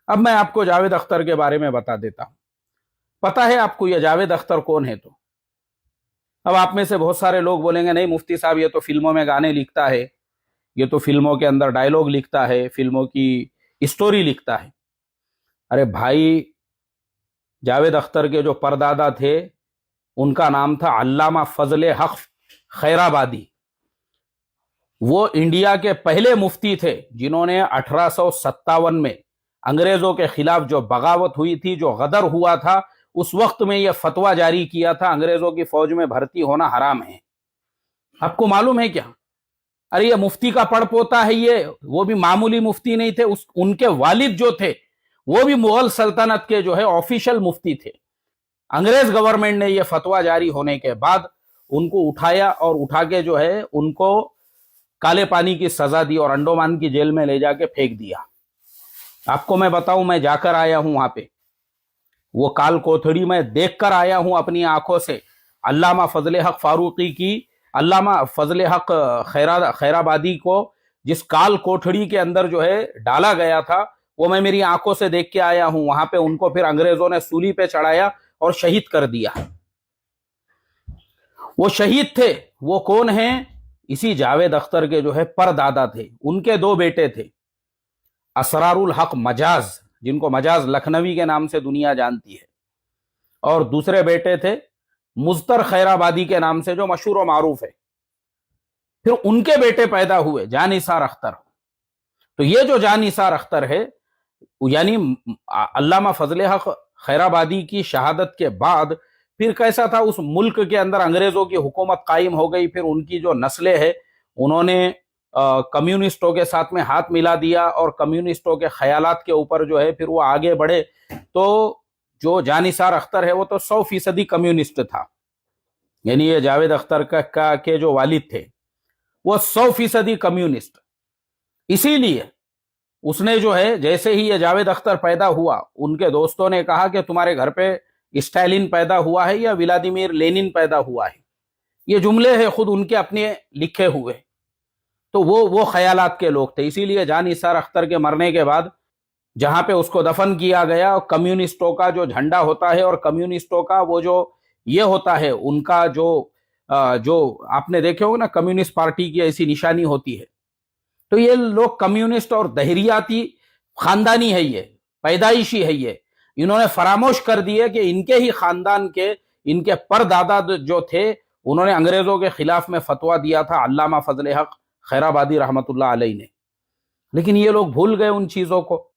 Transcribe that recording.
اب میں آپ کو جاوید اختر کے بارے میں بتا دیتا ہوں. پتا ہے آپ کو یہ جاوید اختر کون ہے؟ تو اب آپ میں سے بہت سارے لوگ بولیں گے نہیں مفتی صاحب یہ تو فلموں میں گانے لکھتا ہے، یہ تو فلموں کے اندر ڈائلاگ لکھتا ہے، فلموں کی اسٹوری لکھتا ہے. ارے بھائی، جاوید اختر کے جو پردادا تھے ان کا نام تھا علامہ فضل حق خیرآبادی. وہ انڈیا کے پہلے مفتی تھے جنہوں نے 1857 میں انگریزوں کے خلاف جو بغاوت ہوئی تھی، جو غدر ہوا تھا، اس وقت میں یہ فتویٰ جاری کیا تھا انگریزوں کی فوج میں بھرتی ہونا حرام ہے. آپ کو معلوم ہے کیا؟ ارے یہ مفتی کا پڑ پوتا ہے، یہ وہ بھی معمولی مفتی نہیں تھے، ان کے والد جو تھے وہ بھی مغل سلطنت کے جو ہے آفیشل مفتی تھے. انگریز گورنمنٹ نے یہ فتویٰ جاری ہونے کے بعد ان کو اٹھایا اور اٹھا کے جو ہے ان کو کالے پانی کی سزا دی اور انڈومان کی جیل میں لے جا کے پھینک دیا. آپ کو میں بتاؤں، میں جا کر آیا ہوں وہاں پہ، وہ کال کوتھڑی میں دیکھ کر آیا ہوں اپنی آنکھوں سے. علامہ فضل حق فاروقی کی، علامہ فضل حق خیرآبادی کو جس کال کوٹھڑی کے اندر جو ہے ڈالا گیا تھا وہ میں میری آنکھوں سے دیکھ کے آیا ہوں. وہاں پہ ان کو پھر انگریزوں نے سولی پہ چڑھایا اور شہید کر دیا. وہ شہید تھے، وہ کون ہیں؟ اسی جاوید اختر کے جو ہے پردادا تھے. ان کے دو بیٹے تھے، اسرار الحق مجاز، جن کو مجاز لکھنوی کے نام سے دنیا جانتی ہے، اور دوسرے بیٹے تھے مزتر خیرآبادی کے نام سے جو مشہور و معروف ہے. پھر ان کے بیٹے پیدا ہوئے جاں نثار اختر. تو یہ جو جاں نثار اختر ہے، یعنی علامہ فضل حق خیرآبادی کی شہادت کے بعد پھر کیسا تھا، اس ملک کے اندر انگریزوں کی حکومت قائم ہو گئی. پھر ان کی جو نسلیں ہیں انہوں نے کمیونسٹوں کے ساتھ میں ہاتھ ملا دیا اور کمیونسٹوں کے خیالات کے اوپر جو ہے پھر وہ آگے بڑھے. تو جو جاں نثار اختر ہے وہ تو 100% کمیونسٹ تھا، یعنی یہ جاوید اختر کے جو والد تھے وہ 100% کمیونسٹ. اسی لیے اس نے جو ہے جیسے ہی یہ جاوید اختر پیدا ہوا، ان کے دوستوں نے کہا کہ تمہارے گھر پہ اسٹالین پیدا ہوا ہے یا ولادیمیر لینن پیدا ہوا ہے. یہ جملے ہیں خود ان کے اپنے لکھے ہوئے. تو وہ خیالات کے لوگ تھے. اسی لیے جاں نثار اختر کے مرنے کے بعد جہاں پہ اس کو دفن کیا گیا، کمیونسٹوں کا جو جھنڈا ہوتا ہے اور کمیونسٹوں کا وہ جو یہ ہوتا ہے ان کا جو آپ نے دیکھے ہوگا نا، کمیونسٹ پارٹی کی ایسی نشانی ہوتی ہے. تو یہ لوگ کمیونسٹ اور دہریاتی خاندانی ہے، یہ پیدائشی ہے. یہ انہوں نے فراموش کر دیے کہ ان کے ہی خاندان کے، ان کے پردادا جو تھے انہوں نے انگریزوں کے خلاف میں فتویٰ دیا تھا، علامہ فضل حق خیرآبادی رحمت اللہ علیہ نے. لیکن یہ لوگ بھول گئے ان چیزوں کو.